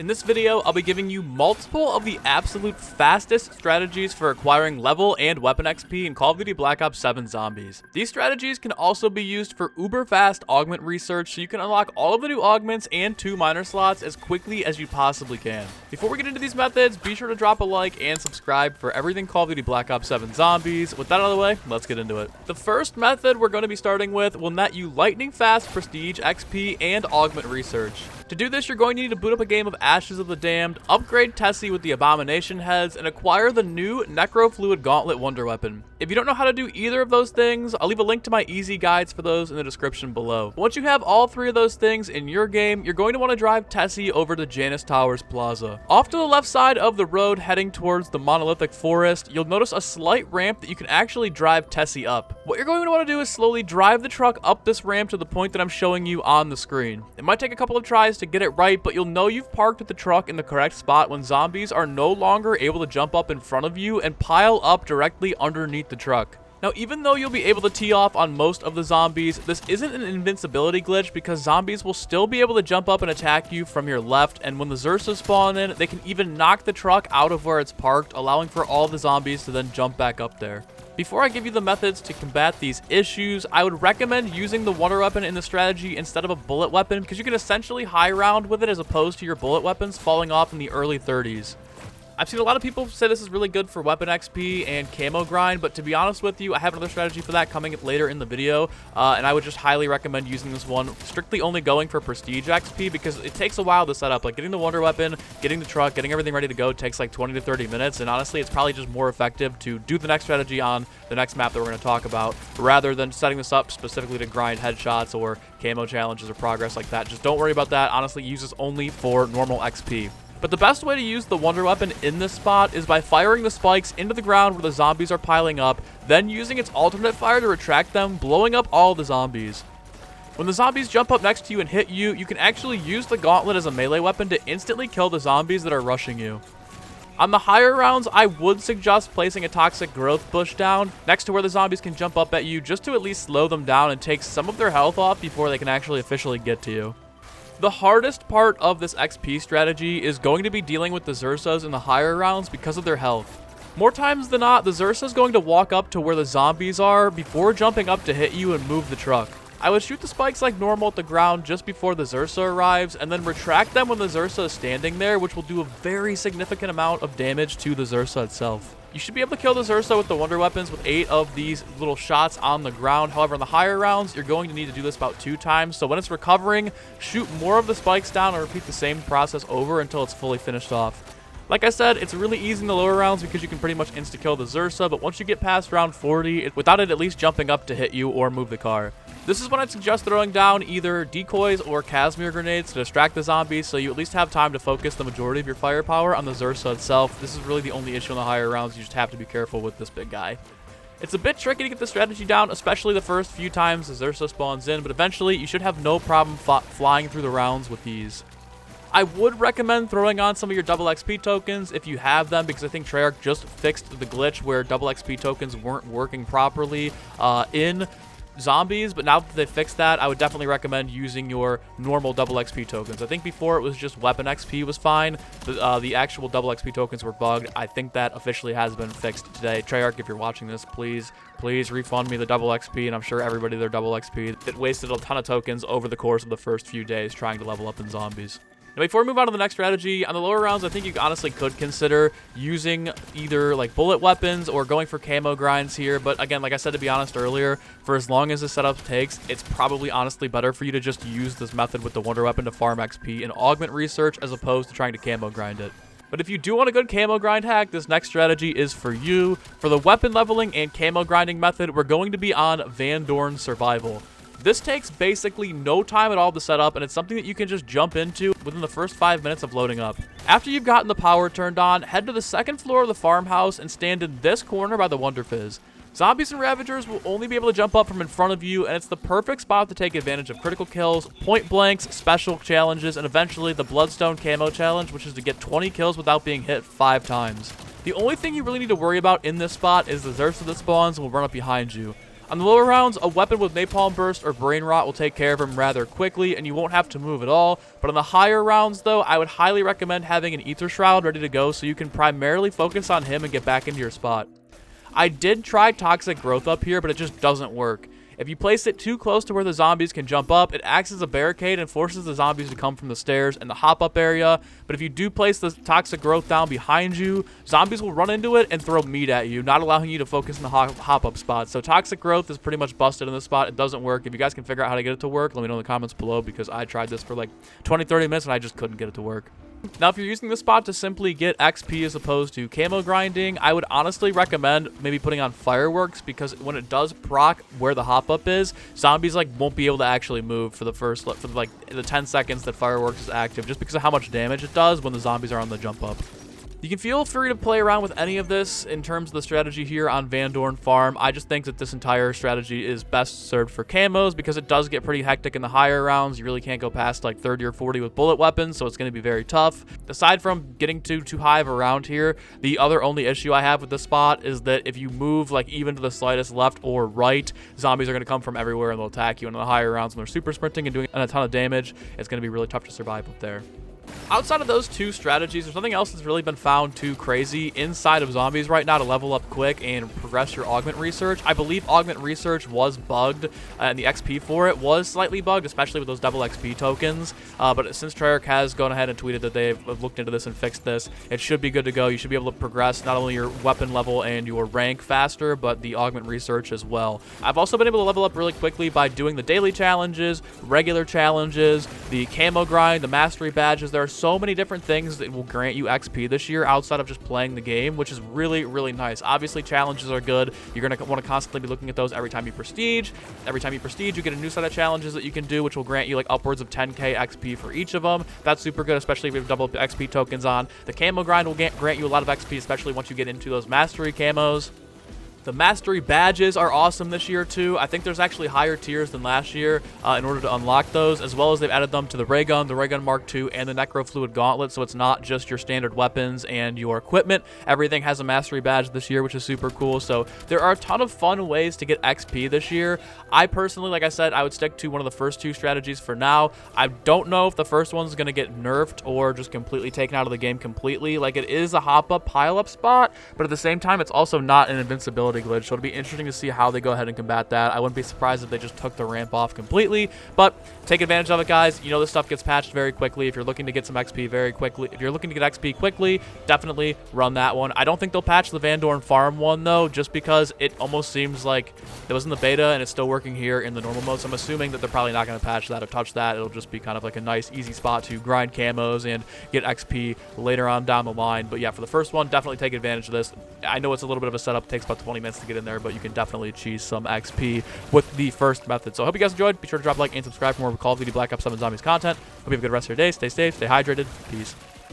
In this video, I'll be giving you multiple of the absolute fastest strategies for acquiring level and weapon XP in Call of Duty Black Ops 7 Zombies. These strategies can also be used for uber fast augment research, so you can unlock all of the new augments and 2 minor slots as quickly as you possibly can. Before we get into these methods, be sure to drop a like and subscribe for everything Call of Duty Black Ops 7 Zombies. With that out of the way, let's get into it. The first method we're going to be starting with will net you lightning fast prestige XP and augment research. To do this, you're going to need to boot up a game of Ashes of the Damned, upgrade Tessie with the Abomination Heads, and acquire the new Necrofluid Gauntlet Wonder Weapon. If you don't know how to do either of those things, I'll leave a link to my easy guides for those in the description below. Once you have all 3 of those things in your game, you're going to want to drive Tessie over to Janus Towers Plaza. Off to the left side of the road heading towards the monolithic forest, you'll notice a slight ramp that you can actually drive Tessie up. What you're going to want to do is slowly drive the truck up this ramp to the point that I'm showing you on the screen. It might take a couple of tries to get it right, but you'll know you've parked the truck in the correct spot when zombies are no longer able to jump up in front of you and pile up directly underneath the truck. Now, even though you'll be able to tee off on most of the zombies, this isn't an invincibility glitch because zombies will still be able to jump up and attack you from your left, and when the Xursas spawn in, they can even knock the truck out of where it's parked, allowing for all the zombies to then jump back up there. Before I give you the methods to combat these issues, I would recommend using the wonder weapon in the strategy instead of a bullet weapon because you can essentially high round with it as opposed to your bullet weapons falling off in the early 30s. I've seen a lot of people say this is really good for weapon XP and camo grind, but to be honest with you, I have another strategy for that coming up later in the video, and I would just highly recommend using this one, strictly only going for prestige XP because it takes a while to set up. Like getting the wonder weapon, getting the truck, getting everything ready to go takes like 20 to 30 minutes, and honestly, it's probably just more effective to do the next strategy on the next map that we're going to talk about, rather than setting this up specifically to grind headshots or camo challenges or progress like that. Just don't worry about that. Honestly, use this only for normal XP. But the best way to use the wonder weapon in this spot is by firing the spikes into the ground where the zombies are piling up, then using its alternate fire to retract them, blowing up all the zombies. When the zombies jump up next to you and hit you, you can actually use the gauntlet as a melee weapon to instantly kill the zombies that are rushing you. On the higher rounds, I would suggest placing a toxic growth bush down next to where the zombies can jump up at you just to at least slow them down and take some of their health off before they can actually officially get to you. The hardest part of this XP strategy is going to be dealing with the Xursas in the higher rounds because of their health. More times than not, the Xursa is going to walk up to where the zombies are before jumping up to hit you and move the truck. I would shoot the spikes like normal at the ground just before the Xursa arrives, and then retract them when the Xursa is standing there, which will do a very significant amount of damage to the Xursa itself. You should be able to kill the Xursa with the wonder weapons with 8 of these little shots on the ground. However, in the higher rounds, you're going to need to do this about 2 times. So when it's recovering, shoot more of the spikes down and repeat the same process over until it's fully finished off. Like I said, it's really easy in the lower rounds because you can pretty much insta-kill the Xursa, but once you get past round 40, without it at least jumping up to hit you or move the car. This is when I'd suggest throwing down either decoys or Casimir grenades to distract the zombies so you at least have time to focus the majority of your firepower on the Xursa itself. This is really the only issue in the higher rounds. You just have to be careful with this big guy. It's a bit tricky to get the strategy down, especially the first few times the Xursa spawns in, but eventually you should have no problem flying through the rounds with these. I would recommend throwing on some of your double XP tokens if you have them, because I think Treyarch just fixed the glitch where double XP tokens weren't working properly in zombies, but now that they fixed that, I would definitely recommend using your normal double XP tokens. I think before it was just weapon XP was fine, but the actual double XP tokens were bugged. I think that officially has been fixed today. Treyarch, if you're watching this, please refund me the double XP, and I'm sure everybody their double XP. It wasted a ton of tokens over the course of the first few days trying to level up in zombies. Now, before we move on to the next strategy, on the lower rounds, I think you honestly could consider using either like bullet weapons or going for camo grinds here. But again, like I said, to be honest earlier, for as long as the setup takes, it's probably honestly better for you to just use this method with the wonder weapon to farm XP and augment research as opposed to trying to camo grind it. But if you do want a good camo grind hack, this next strategy is for you. For the weapon leveling and camo grinding method, we're going to be on Vandor Survival. This takes basically no time at all to set up, and it's something that you can just jump into within the first 5 minutes of loading up. After you've gotten the power turned on, head to the second floor of the farmhouse and stand in this corner by the Wonder Fizz. Zombies and Ravagers will only be able to jump up from in front of you, and it's the perfect spot to take advantage of critical kills, point blanks, special challenges, and eventually the Bloodstone Camo Challenge, which is to get 20 kills without being hit 5 times. The only thing you really need to worry about in this spot is the Xursa that spawns will run up behind you. On the lower rounds, a weapon with Napalm Burst or Brain Rot will take care of him rather quickly, and you won't have to move at all. But on the higher rounds, though, I would highly recommend having an Ether Shroud ready to go so you can primarily focus on him and get back into your spot. I did try Toxic Growth up here, but it just doesn't work. If you place it too close to where the zombies can jump up, it acts as a barricade and forces the zombies to come from the stairs and the hop-up area. But if you do place the Toxic Growth down behind you, zombies will run into it and throw meat at you, not allowing you to focus in the hop-up spot. So Toxic Growth is pretty much busted in this spot. It doesn't work. If you guys can figure out how to get it to work, let me know in the comments below, because I tried this for like 20-30 minutes and I just couldn't get it to work. Now, if you're using this spot to simply get XP as opposed to camo grinding, I would honestly recommend maybe putting on Fireworks, because when it does proc where the hop-up is, zombies like won't be able to actually move for the 10 seconds that Fireworks is active, just because of how much damage it does when the zombies are on the jump up. You can feel free to play around with any of this in terms of the strategy here on Vandor and Farm. I just think that this entire strategy is best served for camos, because it does get pretty hectic in the higher rounds. You really can't go past like 30 or 40 with bullet weapons, so it's going to be very tough. Aside from getting too high of a round here, the other only issue I have with this spot is that if you move like even to the slightest left or right, zombies are going to come from everywhere and they'll attack you. And in the higher rounds, when they're super sprinting and doing a ton of damage, it's going to be really tough to survive up there. Outside of those two strategies, there's nothing else that's really been found too crazy inside of zombies right now to level up quick and progress your augment research. I believe augment research was bugged, and the XP for it was slightly bugged, especially with those double XP tokens. But since Treyarch has gone ahead and tweeted that they've looked into this and fixed this, it should be good to go. You should be able to progress not only your weapon level and your rank faster, but the augment research as well. I've also been able to level up really quickly by doing the daily challenges, regular challenges, the camo grind, the mastery badges. There are so many different things that will grant you XP this year outside of just playing the game, which is really, really nice. Obviously, challenges are good. You're going to want to constantly be looking at those every time you prestige. Every time you prestige, you get a new set of challenges that you can do, which will grant you like upwards of 10k XP for each of them. That's super good, especially if you have double XP tokens on. The camo grind will grant you a lot of XP, especially once you get into those mastery camos. The mastery badges are awesome this year too. I think there's actually higher tiers than last year in order to unlock those, as well as they've added them to the ray gun Mark II, and the necrofluid gauntlet, so it's not just your standard weapons and your equipment. Everything has a mastery badge this year, which is super cool. So there are a ton of fun ways to get XP this year. I personally, like I said, I would stick to one of the first two strategies for now. I don't know if the first one's going to get nerfed or just completely taken out of the game completely. Like, it is a hop-up, pile-up spot, but at the same time, it's also not an invincibility glitch, so it'll be interesting to see how they go ahead and combat that. I wouldn't be surprised if they just took the ramp off completely, but take advantage of it, guys. You know, this stuff gets patched very quickly. If you're looking to get some XP very quickly, if you're looking to get XP quickly, definitely run that one. I don't think they'll patch the Vandor and Farm one, though, just because it almost seems like it was in the beta and it's still working here in the normal mode, so I'm assuming that they're probably not going to patch that or touch that. It'll just be kind of like a nice, easy spot to grind camos and get XP later on down the line. But yeah, for the first one, definitely take advantage of this. I know it's a little bit of a setup. It takes about 20 minutes to get in there, but you can definitely cheese some XP with the first method. So I hope you guys enjoyed. Be sure to drop a like and subscribe for more Call of Duty Black Ops 7 Zombies content. Hope you have a good rest of your day. Stay safe, stay hydrated. Peace.